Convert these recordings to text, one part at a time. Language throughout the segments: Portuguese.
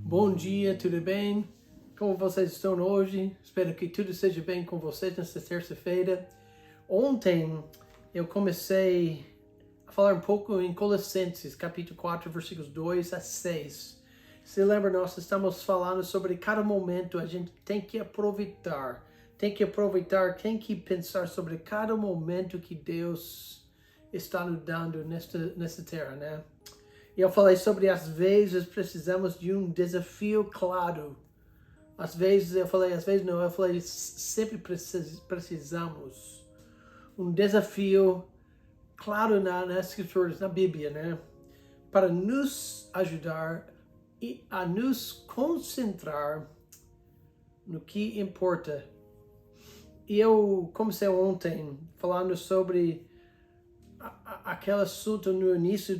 Bom dia, tudo bem? Como vocês estão hoje? Espero que tudo seja bem com vocês nesta terça-feira. Ontem eu comecei a falar um pouco em Colossenses, capítulo 4, versículos 2 a 6. Se lembra, nós estamos falando sobre cada momento a gente tem que aproveitar. Tem que pensar sobre cada momento que Deus está nos dando nesta terra, né? E eu falei sobre às vezes precisamos de um desafio claro. Às vezes eu falei sempre precisamos um desafio claro nas escrituras, na Bíblia, né? Para nos ajudar e a nos concentrar no que importa. E eu comecei ontem falando sobre aquele assunto no início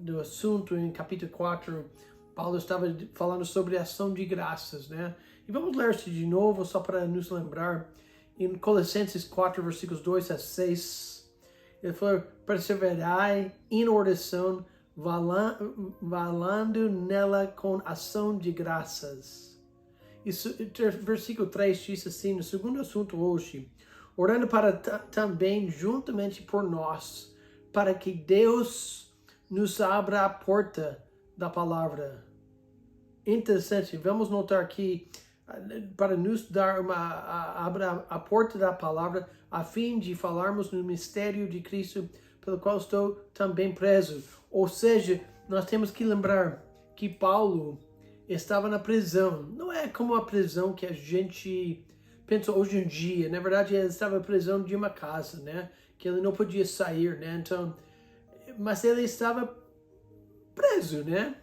do assunto, em capítulo 4, Paulo estava falando sobre a ação de graças, né? E vamos ler isso de novo, só para nos lembrar. Em Colossenses 4, versículos 2 a 6, ele falou, perseverai em oração, valando nela com ação de graças. Isso, versículo 3 diz assim, no segundo assunto hoje, orando para também juntamente por nós, para que Deus nos abra a porta da palavra. Interessante, vamos notar aqui, para nos dar abra a porta da palavra, a fim de falarmos no mistério de Cristo, pelo qual estou também preso. Ou seja, nós temos que lembrar que Paulo estava na prisão. Não é como a prisão que a gente pensa hoje em dia. Na verdade, ele estava na prisão de uma casa, né? Que ele não podia sair, né? Então, mas ele estava preso, né?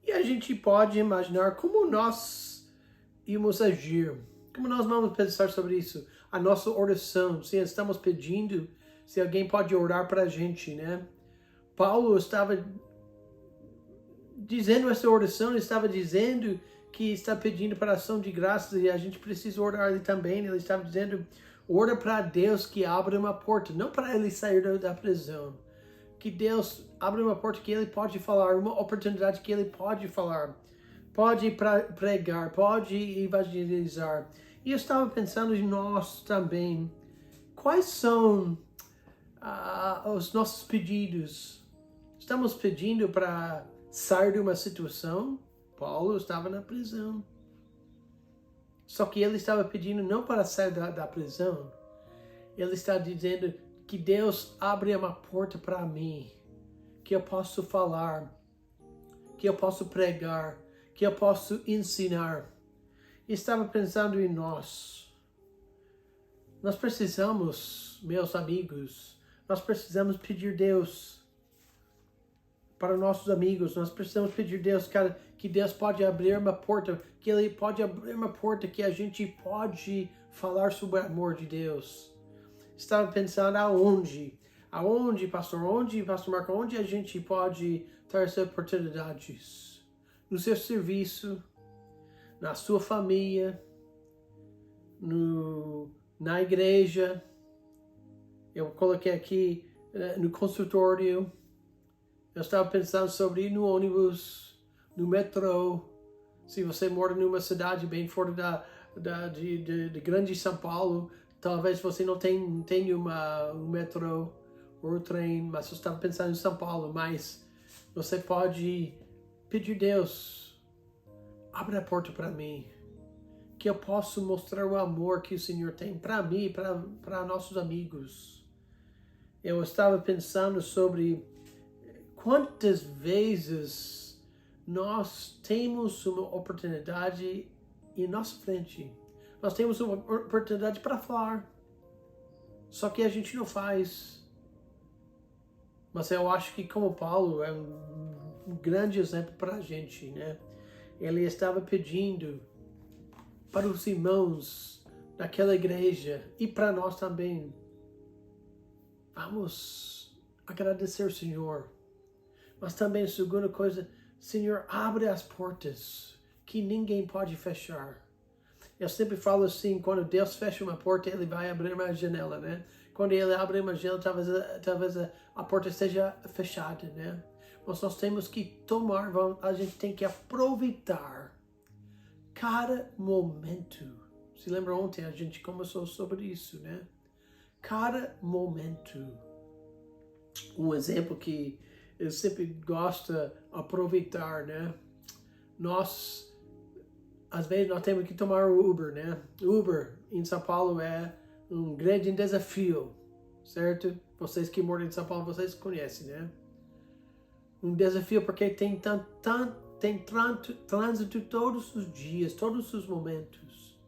E a gente pode imaginar como nós íamos agir. Como nós vamos pensar sobre isso? A nossa oração, se estamos pedindo, se alguém pode orar para a gente, né? Paulo estava dizendo essa oração, ele estava dizendo que está pedindo para ação de graças e a gente precisa orar ali também. Ele estava dizendo, ora para Deus que abra uma porta, não para ele sair da prisão. Que Deus abra uma porta que ele pode falar, uma oportunidade que ele pode falar, pode pregar, pode evangelizar. E eu estava pensando em nós também. Quais são os nossos pedidos? Estamos pedindo para sair de uma situação? Paulo estava na prisão. Só que ele estava pedindo não para sair da prisão. Ele está dizendo que Deus abre uma porta para mim, que eu posso falar, que eu posso pregar, que eu posso ensinar. E estava pensando em nós. Nós precisamos, meus amigos, nós precisamos pedir Deus para nossos amigos. Nós precisamos pedir Deus, cara, que Deus pode abrir uma porta, que Ele pode abrir uma porta que a gente pode falar sobre o amor de Deus. Estava pensando aonde, pastor Marco, onde a gente pode ter essas oportunidades? No seu serviço, na sua família, na igreja. Eu coloquei aqui no consultório. Eu estava pensando sobre ir no ônibus, no metrô. Se você mora numa cidade bem fora de grande São Paulo, talvez você não tenha um metrô ou trem, mas eu estava pensando em São Paulo. Mas você pode pedir Deus, abre a porta para mim, que eu possa mostrar o amor que o Senhor tem para mim, para nossos amigos. Eu estava pensando sobre quantas vezes nós temos uma oportunidade em nossa frente. Nós temos uma oportunidade para falar. Só que a gente não faz. Mas eu acho que como Paulo é um grande exemplo para a gente, né? Ele estava pedindo para os irmãos daquela igreja e para nós também. Vamos agradecer o Senhor. Mas também a segunda coisa, Senhor, abre as portas que ninguém pode fechar. Eu sempre falo assim, quando Deus fecha uma porta, Ele vai abrir uma janela, né? Quando Ele abre uma janela, talvez a porta esteja fechada, né? Nós temos que tomar, a gente tem que aproveitar cada momento. Se lembra ontem a gente começou sobre isso, né? Cada momento. Um exemplo que eu sempre gosto de aproveitar, né? Às vezes nós temos que tomar o Uber, né? Uber em São Paulo é um grande desafio, certo? Vocês que moram em São Paulo, vocês conhecem, né? Um desafio porque tem trânsito todos os dias, todos os momentos.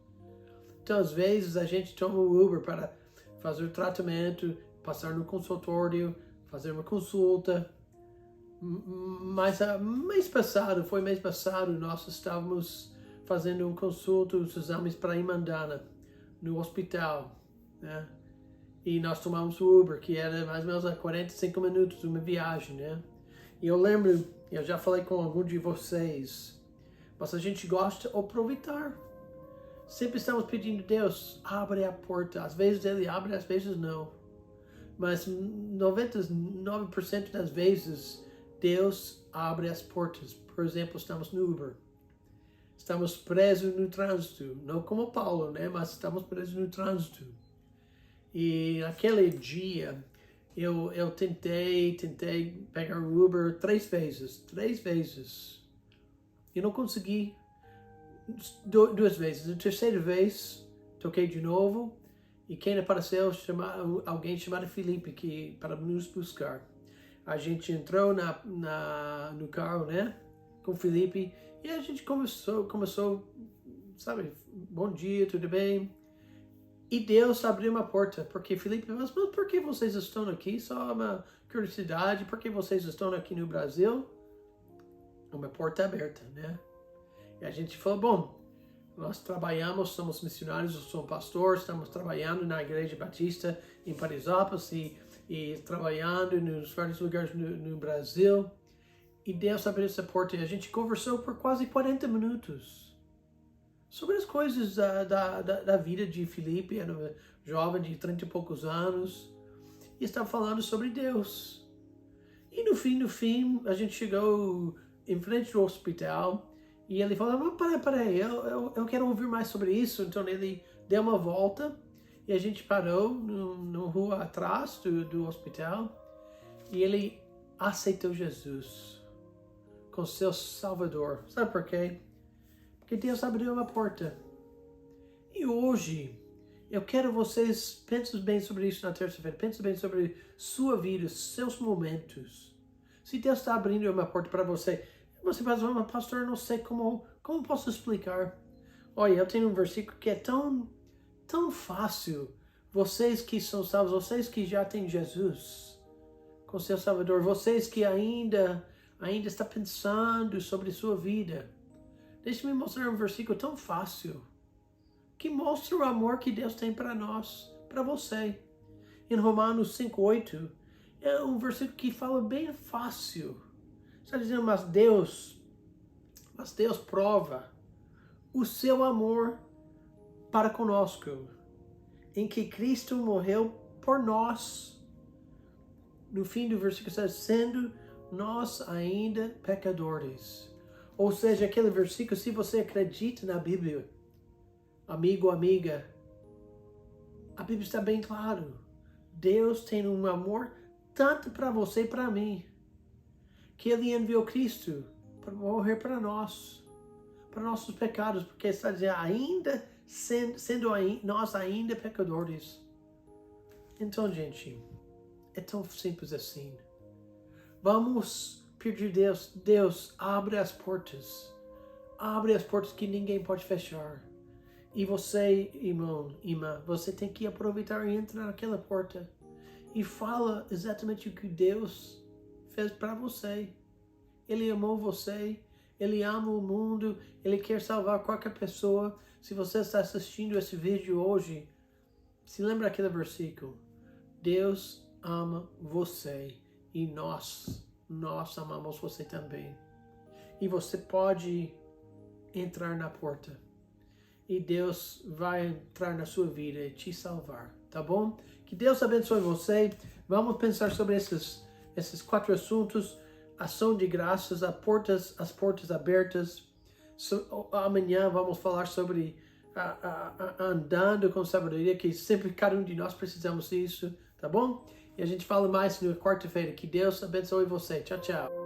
Então, às vezes, a gente toma o Uber para fazer o tratamento, passar no consultório, fazer uma consulta. Mas mês passado, nós estávamos fazendo um consulta, os exames para Imandana, no hospital, né? E nós tomamos o Uber, que era mais ou menos a 45 minutos, uma viagem, né? E eu lembro, eu já falei com algum de vocês, mas a gente gosta de aproveitar. Sempre estamos pedindo, Deus, abre a porta. Às vezes ele abre, às vezes não. Mas 99% das vezes, Deus abre as portas. Por exemplo, estamos no Uber. Estamos presos no trânsito. Não como Paulo, né? Mas estamos presos no trânsito. E naquele dia, eu tentei pegar o Uber 3 vezes. E não consegui. 2 vezes. A terceira vez, toquei de novo. E quem apareceu, alguém chamado Felipe, para nos buscar. A gente entrou no carro, né? Com o Felipe. E a gente começou, sabe? Bom dia, tudo bem? E Deus abriu uma porta, porque Felipe, mas por que vocês estão aqui? Só uma curiosidade, por que vocês estão aqui no Brasil? Uma porta aberta, né? E a gente falou, bom, nós trabalhamos, somos missionários, eu sou um pastor, estamos trabalhando na Igreja Batista em Paraisópolis e trabalhando nos vários lugares no Brasil. E Deus abriu essa porta e a gente conversou por quase 40 minutos. Sobre as coisas da vida de Felipe, era um jovem de 30 e poucos anos, e estava falando sobre Deus. E no fim, a gente chegou em frente do hospital, e ele falou, mas peraí, eu quero ouvir mais sobre isso. Então ele deu uma volta, e a gente parou no rua atrás do hospital, e ele aceitou Jesus como seu Salvador. Sabe por quê? Porque Deus abriu uma porta. E hoje, eu quero vocês, pensem bem sobre isso na terça-feira, pensem bem sobre sua vida, seus momentos. Se Deus está abrindo uma porta para você vai dizer, mas pastor, eu não sei como posso explicar. Olha, eu tenho um versículo que é tão fácil. Vocês que são salvos, vocês que já têm Jesus como seu Salvador, vocês que ainda está pensando sobre sua vida, deixe-me mostrar um versículo tão fácil, que mostra o amor que Deus tem para nós, para você. Em Romanos 5:8, é um versículo que fala bem fácil. Está dizendo, mas Deus prova o seu amor para conosco, em que Cristo morreu por nós. No fim do versículo está sendo nós ainda pecadores. Ou seja, aquele versículo, se você acredita na Bíblia, amigo, amiga, a Bíblia está bem claro. Deus tem um amor tanto para você e para mim, que Ele enviou Cristo para morrer para nós, para nossos pecados, porque está dizendo, sendo nós ainda pecadores. Então, gente, é tão simples assim. Vamos pedir Deus, abre as portas que ninguém pode fechar. E você, irmão, irmã, você tem que aproveitar e entrar naquela porta e fala exatamente o que Deus fez para você. Ele amou você, Ele ama o mundo, Ele quer salvar qualquer pessoa. Se você está assistindo esse vídeo hoje, se lembra aquele versículo. Deus ama você e nós amamos você também. E você pode entrar na porta. E Deus vai entrar na sua vida e te salvar, tá bom? Que Deus abençoe você. Vamos pensar sobre esses 4 assuntos. ação de graças, as portas abertas. Amanhã vamos falar sobre andando com sabedoria, que sempre cada um de nós precisamos disso, tá bom? E a gente fala mais na quarta-feira. Que Deus abençoe você. Tchau, tchau.